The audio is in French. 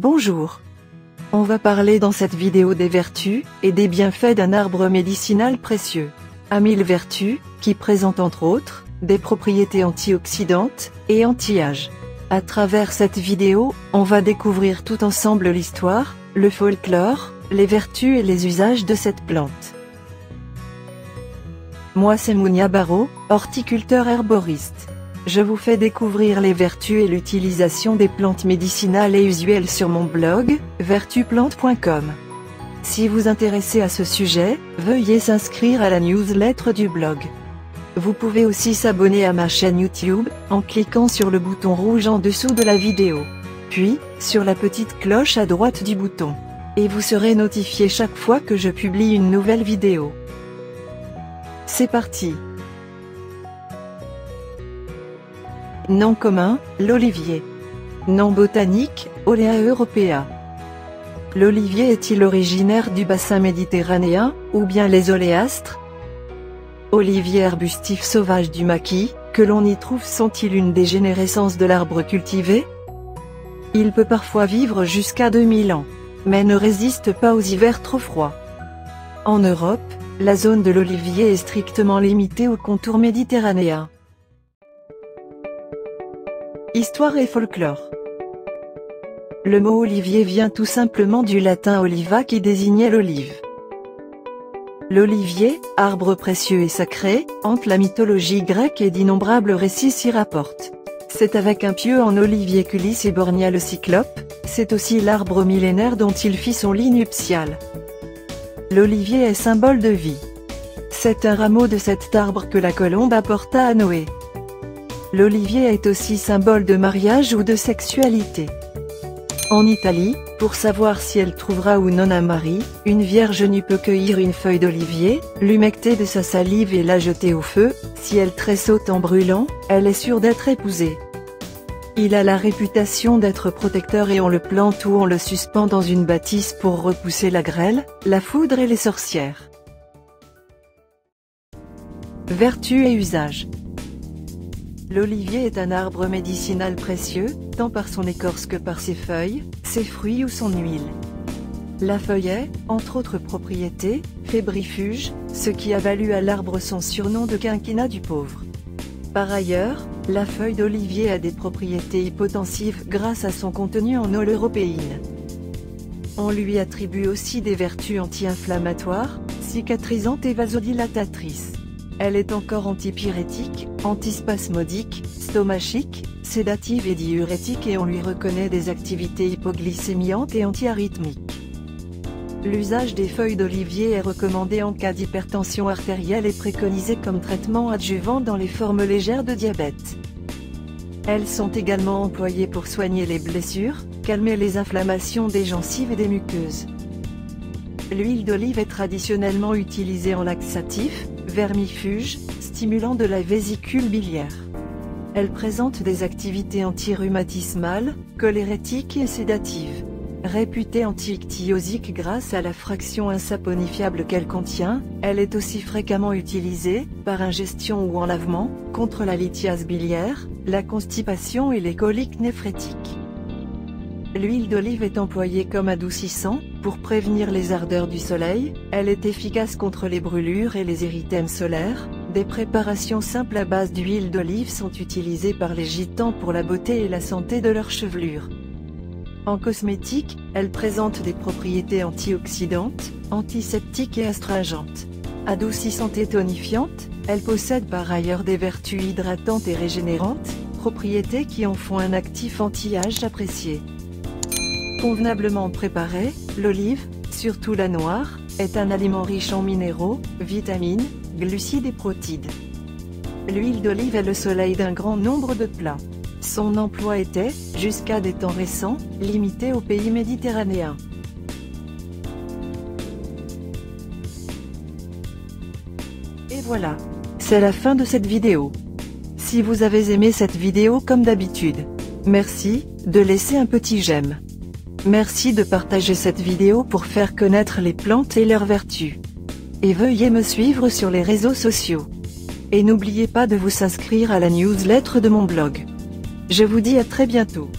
Bonjour. On va parler dans cette vidéo des vertus et des bienfaits d'un arbre médicinal précieux, à 1000 vertus, qui présente entre autres, des propriétés antioxydantes et anti-âge. À travers cette vidéo, on va découvrir tout ensemble l'histoire, le folklore, les vertus et les usages de cette plante. Moi c'est Mounia Barraud, horticulteur herboriste. Je vous fais découvrir les vertus et l'utilisation des plantes médicinales et usuelles sur mon blog, vertuplante.com. Si vous intéressez à ce sujet, veuillez s'inscrire à la newsletter du blog. Vous pouvez aussi s'abonner à ma chaîne YouTube, en cliquant sur le bouton rouge en dessous de la vidéo. Puis, sur la petite cloche à droite du bouton. Et vous serez notifié chaque fois que je publie une nouvelle vidéo. C'est parti! Nom commun, l'olivier. Nom botanique, Olea europea. L'olivier est-il originaire du bassin méditerranéen, ou bien les oléastres? Olivier arbustif sauvage du maquis, que l'on y trouve sont-ils une dégénérescence de l'arbre cultivé? Il peut parfois vivre jusqu'à 2000 ans, mais ne résiste pas aux hivers trop froids. En Europe, la zone de l'olivier est strictement limitée au contour méditerranéen. Histoire et folklore. Le mot olivier vient tout simplement du latin oliva qui désignait l'olive. L'olivier, arbre précieux et sacré, hante la mythologie grecque et d'innombrables récits s'y rapportent. C'est avec un pieu en olivier qu'Ulysse éborgna le cyclope, c'est aussi l'arbre millénaire dont il fit son lit nuptial. L'olivier est symbole de vie. C'est un rameau de cet arbre que la colombe apporta à Noé. L'olivier est aussi symbole de mariage ou de sexualité. En Italie, pour savoir si elle trouvera ou non un mari, une vierge nue peut cueillir une feuille d'olivier, l'humecter de sa salive et la jeter au feu. Si elle tressaute en brûlant, elle est sûre d'être épousée. Il a la réputation d'être protecteur et on le plante ou on le suspend dans une bâtisse pour repousser la grêle, la foudre et les sorcières. Vertus et usages. L'olivier est un arbre médicinal précieux, tant par son écorce que par ses feuilles, ses fruits ou son huile. La feuille est, entre autres propriétés, fébrifuge, ce qui a valu à l'arbre son surnom de quinquina du pauvre. Par ailleurs, la feuille d'olivier a des propriétés hypotensives grâce à son contenu en oleuropéine. On lui attribue aussi des vertus anti-inflammatoires, cicatrisantes et vasodilatatrices. Elle est encore antipyrétique, antispasmodique, stomachique, sédative et diurétique et on lui reconnaît des activités hypoglycémiantes et antiarythmiques. L'usage des feuilles d'olivier est recommandé en cas d'hypertension artérielle et préconisé comme traitement adjuvant dans les formes légères de diabète. Elles sont également employées pour soigner les blessures, calmer les inflammations des gencives et des muqueuses. L'huile d'olive est traditionnellement utilisée en laxatif, vermifuge, stimulant de la vésicule biliaire. Elle présente des activités anti-rhumatismales, cholérétiques et sédatives. Réputée anti-ichthyosique grâce à la fraction insaponifiable qu'elle contient, elle est aussi fréquemment utilisée, par ingestion ou en lavement, contre la lithiase biliaire, la constipation et les coliques néphrétiques. L'huile d'olive est employée comme adoucissant, pour prévenir les ardeurs du soleil, elle est efficace contre les brûlures et les érythèmes solaires. Des préparations simples à base d'huile d'olive sont utilisées par les gitans pour la beauté et la santé de leur chevelure. En cosmétique, elle présente des propriétés antioxydantes, antiseptiques et astringentes. Adoucissante et tonifiante, elle possède par ailleurs des vertus hydratantes et régénérantes, propriétés qui en font un actif anti-âge apprécié. Convenablement préparée, l'olive, surtout la noire, est un aliment riche en minéraux, vitamines, glucides et protides. L'huile d'olive est le soleil d'un grand nombre de plats. Son emploi était, jusqu'à des temps récents, limité aux pays méditerranéens. Et voilà, c'est la fin de cette vidéo. Si vous avez aimé cette vidéo comme d'habitude, merci de laisser un petit j'aime. Merci de partager cette vidéo pour faire connaître les plantes et leurs vertus. Et veuillez me suivre sur les réseaux sociaux. Et n'oubliez pas de vous inscrire à la newsletter de mon blog. Je vous dis à très bientôt.